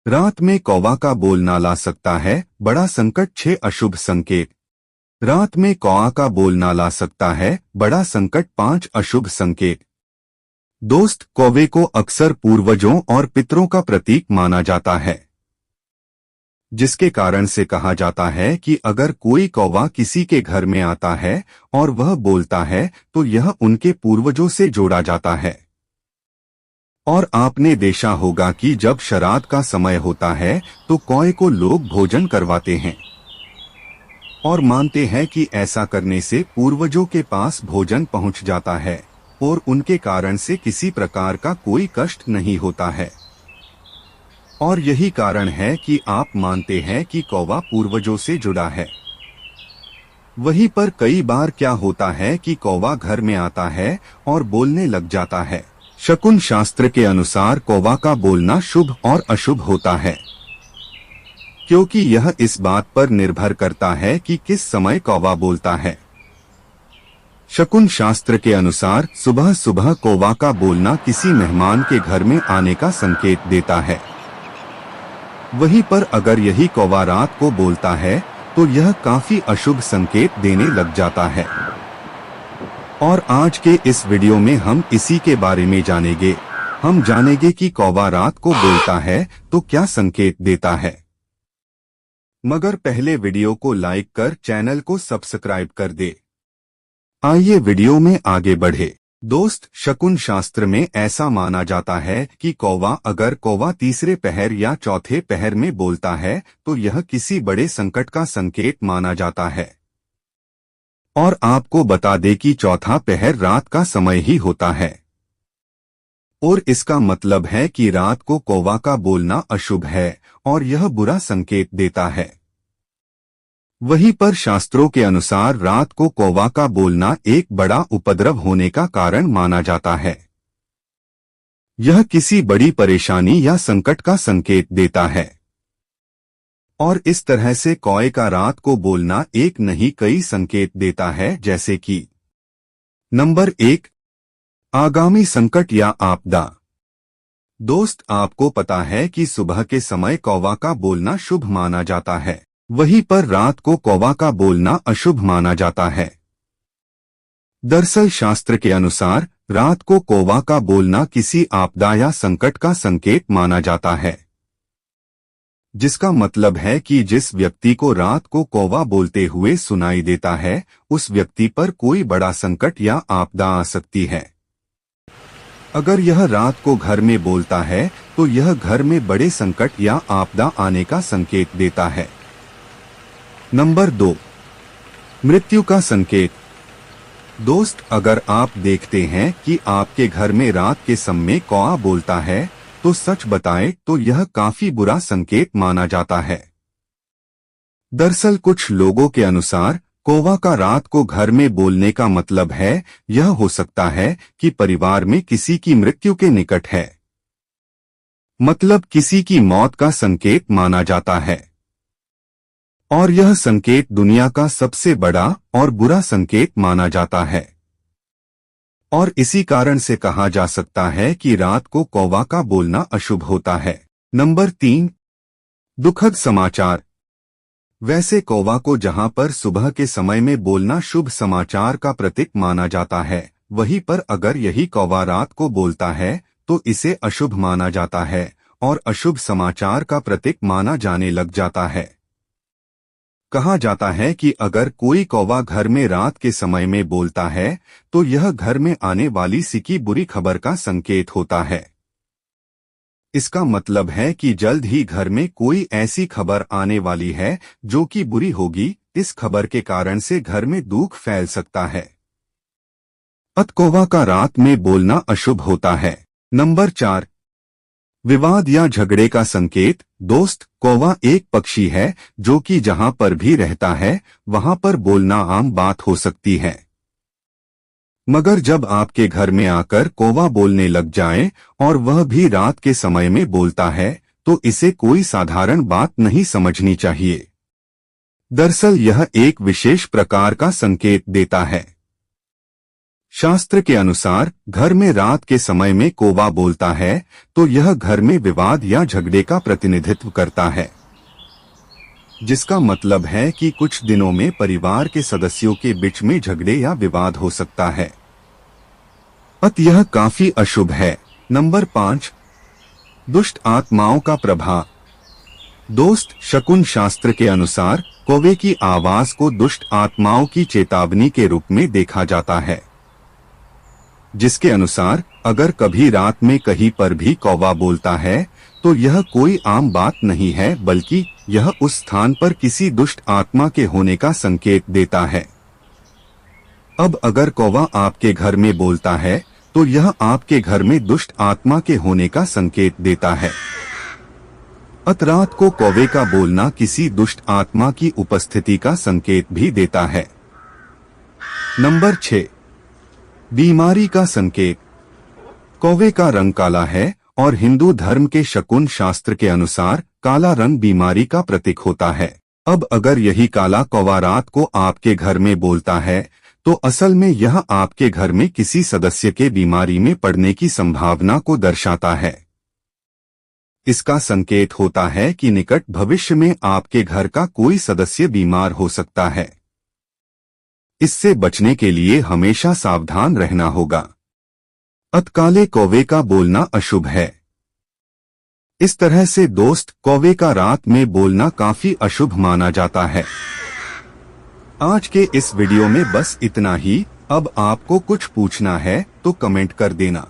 रात में कौवा का बोलना ला सकता है बड़ा संकट। 6 अशुभ संकेत। रात में कौवा का बोलना ला सकता है बड़ा संकट। 5 अशुभ संकेत। दोस्त, कौवे को अक्सर पूर्वजों और पितरों का प्रतीक माना जाता है, जिसके कारण से कहा जाता है कि अगर कोई कौवा किसी के घर में आता है और वह बोलता है तो यह उनके पूर्वजों से जोड़ा जाता है। और आपने देखा होगा कि जब श्राद्ध का समय होता है तो कौवे को लोग भोजन करवाते हैं और मानते हैं कि ऐसा करने से पूर्वजों के पास भोजन पहुंच जाता है और उनके कारण से किसी प्रकार का कोई कष्ट नहीं होता है। और यही कारण है कि आप मानते हैं कि कौवा पूर्वजों से जुड़ा है। वहीं पर कई बार क्या होता है कि कौवा घर में आता है और बोलने लग जाता है। शकुन शास्त्र के अनुसार कौवा का बोलना शुभ और अशुभ होता है, क्योंकि यह इस बात पर निर्भर करता है कि किस समय कौवा बोलता है। शकुन शास्त्र के अनुसार सुबह सुबह कौवा का बोलना किसी मेहमान के घर में आने का संकेत देता है। वहीं पर अगर यही कौवा रात को बोलता है तो यह काफी अशुभ संकेत देने लग जाता है। और आज के इस वीडियो में हम इसी के बारे में जानेंगे। हम जानेंगे कि कौवा रात को बोलता है तो क्या संकेत देता है। मगर पहले वीडियो को लाइक कर चैनल को सब्सक्राइब कर दे। आइए वीडियो में आगे बढ़े। दोस्त, शकुन शास्त्र में ऐसा माना जाता है कि अगर कौवा तीसरे पहर या चौथे पहर में बोलता है तो यह किसी बड़े संकट का संकेत माना जाता है। और आपको बता दे कि चौथा पहर रात का समय ही होता है और इसका मतलब है कि रात को कौवा का बोलना अशुभ है और यह बुरा संकेत देता है। वहीं पर शास्त्रों के अनुसार रात को कौवा का बोलना एक बड़ा उपद्रव होने का कारण माना जाता है। यह किसी बड़ी परेशानी या संकट का संकेत देता है। और इस तरह से कौवे का रात को बोलना एक नहीं कई संकेत देता है, जैसे कि नंबर 1, आगामी संकट या आपदा। दोस्त, आपको पता है कि सुबह के समय कौवा का बोलना शुभ माना जाता है, वहीं पर रात को कौवा का बोलना अशुभ माना जाता है। दरअसल शास्त्र के अनुसार रात को कौवा का बोलना किसी आपदा या संकट का संकेत माना जाता है, जिसका मतलब है कि जिस व्यक्ति को रात को कौवा बोलते हुए सुनाई देता है उस व्यक्ति पर कोई बड़ा संकट या आपदा आ सकती है। अगर यह रात को घर में बोलता है तो यह घर में बड़े संकट या आपदा आने का संकेत देता है। नंबर 2, मृत्यु का संकेत। दोस्त, अगर आप देखते हैं कि आपके घर में रात के समय कौवा बोलता है तो सच बताएं तो यह काफी बुरा संकेत माना जाता है। दरअसल कुछ लोगों के अनुसार कौवा का रात को घर में बोलने का मतलब है यह हो सकता है कि परिवार में किसी की मृत्यु के निकट है, मतलब किसी की मौत का संकेत माना जाता है। और यह संकेत दुनिया का सबसे बड़ा और बुरा संकेत माना जाता है और इसी कारण से कहा जा सकता है कि रात को कौवा का बोलना अशुभ होता है। नंबर 3, दुखद समाचार। वैसे कौवा को जहां पर सुबह के समय में बोलना शुभ समाचार का प्रतीक माना जाता है, वहीं पर अगर यही कौवा रात को बोलता है तो इसे अशुभ माना जाता है और अशुभ समाचार का प्रतीक माना जाने लग जाता है। कहा जाता है कि अगर कोई कौवा घर में रात के समय में बोलता है तो यह घर में आने वाली किसी बुरी खबर का संकेत होता है। इसका मतलब है कि जल्द ही घर में कोई ऐसी खबर आने वाली है जो कि बुरी होगी। इस खबर के कारण से घर में दुख फैल सकता है। कौवा का रात में बोलना अशुभ होता है। नंबर 4, विवाद या झगड़े का संकेत। दोस्त, कौवा एक पक्षी है जो कि जहां पर भी रहता है वहां पर बोलना आम बात हो सकती है, मगर जब आपके घर में आकर कौवा बोलने लग जाए और वह भी रात के समय में बोलता है तो इसे कोई साधारण बात नहीं समझनी चाहिए। दरअसल यह एक विशेष प्रकार का संकेत देता है। शास्त्र के अनुसार घर में रात के समय में कौवा बोलता है तो यह घर में विवाद या झगड़े का प्रतिनिधित्व करता है, जिसका मतलब है कि कुछ दिनों में परिवार के सदस्यों के बीच में झगड़े या विवाद हो सकता है। अतः यह काफी अशुभ है। नंबर 5, दुष्ट आत्माओं का प्रभाव। दोस्त, शकुन शास्त्र के अनुसार कौवे की आवाज को दुष्ट आत्माओं की चेतावनी के रूप में देखा जाता है, जिसके अनुसार अगर कभी रात में कहीं पर भी कौवा बोलता है तो यह कोई आम बात नहीं है, बल्कि यह उस स्थान पर किसी दुष्ट आत्मा के होने का संकेत देता है। अब अगर कौवा आपके घर में बोलता है तो यह आपके घर में दुष्ट आत्मा के होने का संकेत देता है। अत रात को कौवे का बोलना किसी दुष्ट आत्मा की उपस्थिति का संकेत भी देता है। नंबर 6, बीमारी का संकेत। कौवे का रंग काला है और हिंदू धर्म के शकुन शास्त्र के अनुसार काला रंग बीमारी का प्रतीक होता है। अब अगर यही काला कौवा रात को आपके घर में बोलता है तो असल में यह आपके घर में किसी सदस्य के बीमारी में पड़ने की संभावना को दर्शाता है। इसका संकेत होता है कि निकट भविष्य में आपके घर का कोई सदस्य बीमार हो सकता है। इससे बचने के लिए हमेशा सावधान रहना होगा। अत काले कौवे का बोलना अशुभ है। इस तरह से दोस्त, कौवे का रात में बोलना काफी अशुभ माना जाता है। आज के इस वीडियो में बस इतना ही। अब आपको कुछ पूछना है तो कमेंट कर देना।